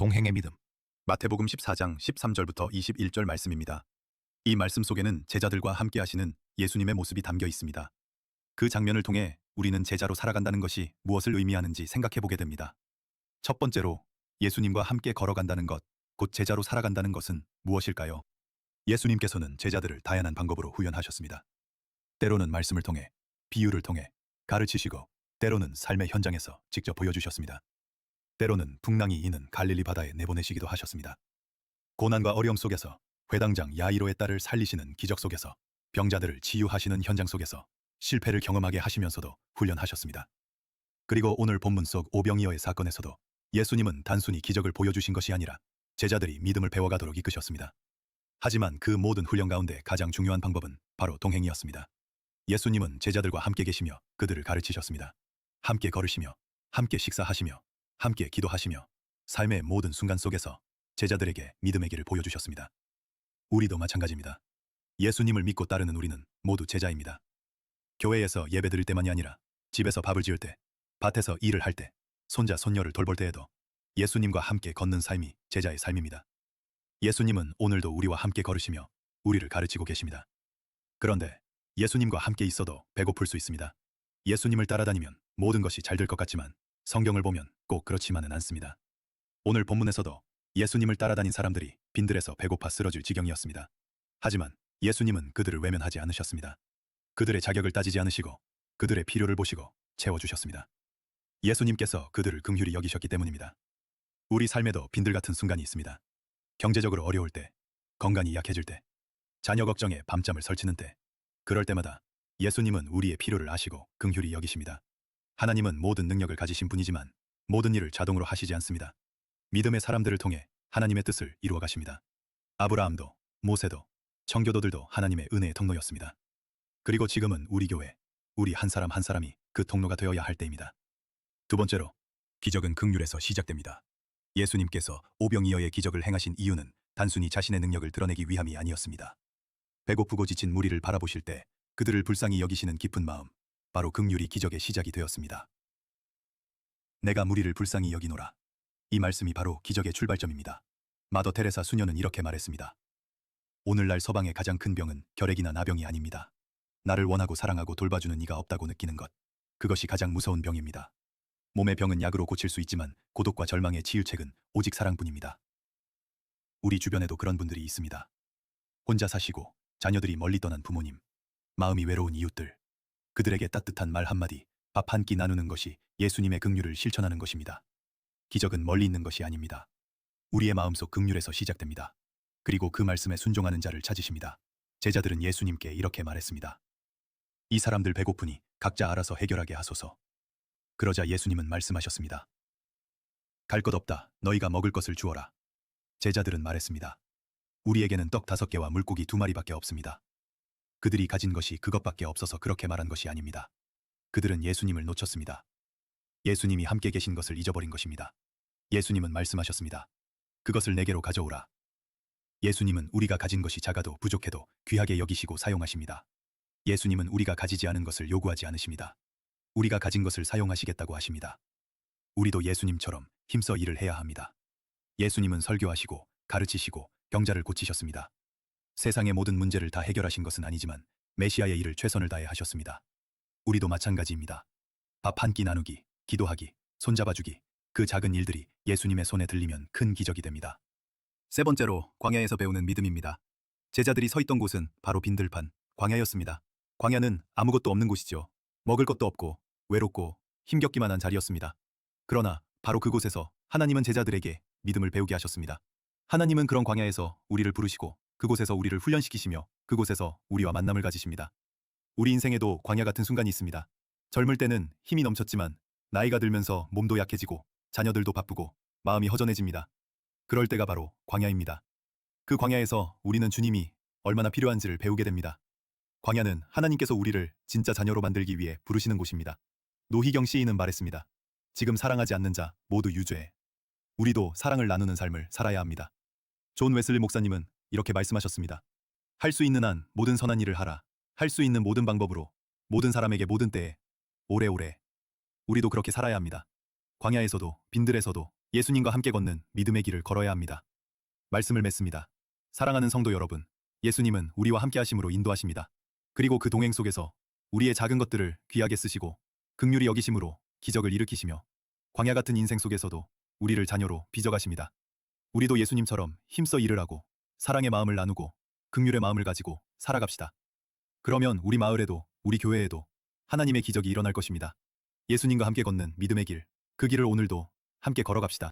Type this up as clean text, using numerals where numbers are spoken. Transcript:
동행의 믿음. 마태복음 14장 13절부터 21절 말씀입니다. 이 말씀 속에는 제자들과 함께 하시는 예수님의 모습이 담겨 있습니다. 그 장면을 통해 우리는 제자로 살아간다는 것이 무엇을 의미하는지 생각해 보게 됩니다. 첫 번째로 예수님과 함께 걸어간다는 것, 곧 제자로 살아간다는 것은 무엇일까요? 예수님께서는 제자들을 다양한 방법으로 훈련하셨습니다. 때로는 말씀을 통해, 비유를 통해 가르치시고, 때로는 삶의 현장에서 직접 보여주셨습니다. 때로는 풍랑이 이는 갈릴리 바다에 내보내시기도 하셨습니다. 고난과 어려움 속에서, 회당장 야이로의 딸을 살리시는 기적 속에서, 병자들을 치유하시는 현장 속에서 실패를 경험하게 하시면서도 훈련하셨습니다. 그리고 오늘 본문 속 오병이어의 사건에서도 예수님은 단순히 기적을 보여주신 것이 아니라 제자들이 믿음을 배워가도록 이끄셨습니다. 하지만 그 모든 훈련 가운데 가장 중요한 방법은 바로 동행이었습니다. 예수님은 제자들과 함께 계시며 그들을 가르치셨습니다. 함께 걸으시며, 함께 식사하시며, 함께 기도하시며, 삶의 모든 순간 속에서 제자들에게 믿음의 길을 보여주셨습니다. 우리도 마찬가지입니다. 예수님을 믿고 따르는 우리는 모두 제자입니다. 교회에서 예배 드릴 때만이 아니라 집에서 밥을 지을 때, 밭에서 일을 할 때, 손자 손녀를 돌볼 때에도 예수님과 함께 걷는 삶이 제자의 삶입니다. 예수님은 오늘도 우리와 함께 걸으시며 우리를 가르치고 계십니다. 그런데 예수님과 함께 있어도 배고플 수 있습니다. 예수님을 따라다니면 모든 것이 잘 될 것 같지만 성경을 보면 꼭 그렇지만은 않습니다. 오늘 본문에서도 예수님을 따라다닌 사람들이 빈들에서 배고파 쓰러질 지경이었습니다. 하지만 예수님은 그들을 외면하지 않으셨습니다. 그들의 자격을 따지지 않으시고 그들의 필요를 보시고 채워주셨습니다. 예수님께서 그들을 긍휼히 여기셨기 때문입니다. 우리 삶에도 빈들 같은 순간이 있습니다. 경제적으로 어려울 때, 건강이 약해질 때, 자녀 걱정에 밤잠을 설치는 때, 그럴 때마다 예수님은 우리의 필요를 아시고 긍휼히 여기십니다. 하나님은 모든 능력을 가지신 분이지만 모든 일을 자동으로 하시지 않습니다. 믿음의 사람들을 통해 하나님의 뜻을 이루어 가십니다. 아브라함도, 모세도, 청교도들도 하나님의 은혜의 통로였습니다. 그리고 지금은 우리 교회, 우리 한 사람 한 사람이 그 통로가 되어야 할 때입니다. 두 번째로, 기적은 긍휼에서 시작됩니다. 예수님께서 오병이어의 기적을 행하신 이유는 단순히 자신의 능력을 드러내기 위함이 아니었습니다. 배고프고 지친 무리를 바라보실 때 그들을 불쌍히 여기시는 깊은 마음, 바로 긍휼이 기적의 시작이 되었습니다. 내가 무리를 불쌍히 여기노라. 이 말씀이 바로 기적의 출발점입니다. 마더 테레사 수녀는 이렇게 말했습니다. 오늘날 서방의 가장 큰 병은 결핵이나 나병이 아닙니다. 나를 원하고 사랑하고 돌봐주는 이가 없다고 느끼는 것. 그것이 가장 무서운 병입니다. 몸의 병은 약으로 고칠 수 있지만 고독과 절망의 치유책은 오직 사랑뿐입니다. 우리 주변에도 그런 분들이 있습니다. 혼자 사시고 자녀들이 멀리 떠난 부모님, 마음이 외로운 이웃들, 그들에게 따뜻한 말 한마디, 밥 한 끼 나누는 것이 예수님의 긍휼을 실천하는 것입니다. 기적은 멀리 있는 것이 아닙니다. 우리의 마음속 긍휼에서 시작됩니다. 그리고 그 말씀에 순종하는 자를 찾으십니다. 제자들은 예수님께 이렇게 말했습니다. 이 사람들 배고프니 각자 알아서 해결하게 하소서. 그러자 예수님은 말씀하셨습니다. 갈 것 없다. 너희가 먹을 것을 주어라. 제자들은 말했습니다. 우리에게는 떡 5개와 물고기 2마리밖에 없습니다. 그들이 가진 것이 그것밖에 없어서 그렇게 말한 것이 아닙니다. 그들은 예수님을 놓쳤습니다. 예수님이 함께 계신 것을 잊어버린 것입니다. 예수님은 말씀하셨습니다. 그것을 내게로 가져오라. 예수님은 우리가 가진 것이 작아도 부족해도 귀하게 여기시고 사용하십니다. 예수님은 우리가 가지지 않은 것을 요구하지 않으십니다. 우리가 가진 것을 사용하시겠다고 하십니다. 우리도 예수님처럼 힘써 일을 해야 합니다. 예수님은 설교하시고 가르치시고 병자를 고치셨습니다. 세상의 모든 문제를 다 해결하신 것은 아니지만 메시아의 일을 최선을 다해 하셨습니다. 우리도 마찬가지입니다. 밥 한 끼 나누기, 기도하기, 손잡아주기, 그 작은 일들이 예수님의 손에 들리면 큰 기적이 됩니다. 세 번째로 광야에서 배우는 믿음입니다. 제자들이 서 있던 곳은 바로 빈들판, 광야였습니다. 광야는 아무것도 없는 곳이죠. 먹을 것도 없고 외롭고 힘겹기만 한 자리였습니다. 그러나 바로 그곳에서 하나님은 제자들에게 믿음을 배우게 하셨습니다. 하나님은 그런 광야에서 우리를 부르시고 그곳에서 우리를 훈련시키시며 그곳에서 우리와 만남을 가지십니다. 우리 인생에도 광야 같은 순간이 있습니다. 젊을 때는 힘이 넘쳤지만 나이가 들면서 몸도 약해지고 자녀들도 바쁘고 마음이 허전해집니다. 그럴 때가 바로 광야입니다. 그 광야에서 우리는 주님이 얼마나 필요한지를 배우게 됩니다. 광야는 하나님께서 우리를 진짜 자녀로 만들기 위해 부르시는 곳입니다. 노희경 시인은 말했습니다. 지금 사랑하지 않는 자 모두 유죄. 우리도 사랑을 나누는 삶을 살아야 합니다. 존 웨슬리 목사님은 이렇게 말씀하셨습니다. 할 수 있는 한 모든 선한 일을 하라. 할 수 있는 모든 방법으로 모든 사람에게 모든 때에 오래오래. 우리도 그렇게 살아야 합니다. 광야에서도 빈들에서도 예수님과 함께 걷는 믿음의 길을 걸어야 합니다. 말씀을 맺습니다. 사랑하는 성도 여러분, 예수님은 우리와 함께 하심으로 인도하십니다. 그리고 그 동행 속에서 우리의 작은 것들을 귀하게 쓰시고 긍휼히 여기심으로 기적을 일으키시며 광야 같은 인생 속에서도 우리를 자녀로 빚어가십니다. 우리도 예수님처럼 힘써 일을 하고 사랑의 마음을 나누고 긍휼의 마음을 가지고 살아갑시다. 그러면 우리 마을에도 우리 교회에도 하나님의 기적이 일어날 것입니다. 예수님과 함께 걷는 믿음의 길, 그 길을 오늘도 함께 걸어갑시다.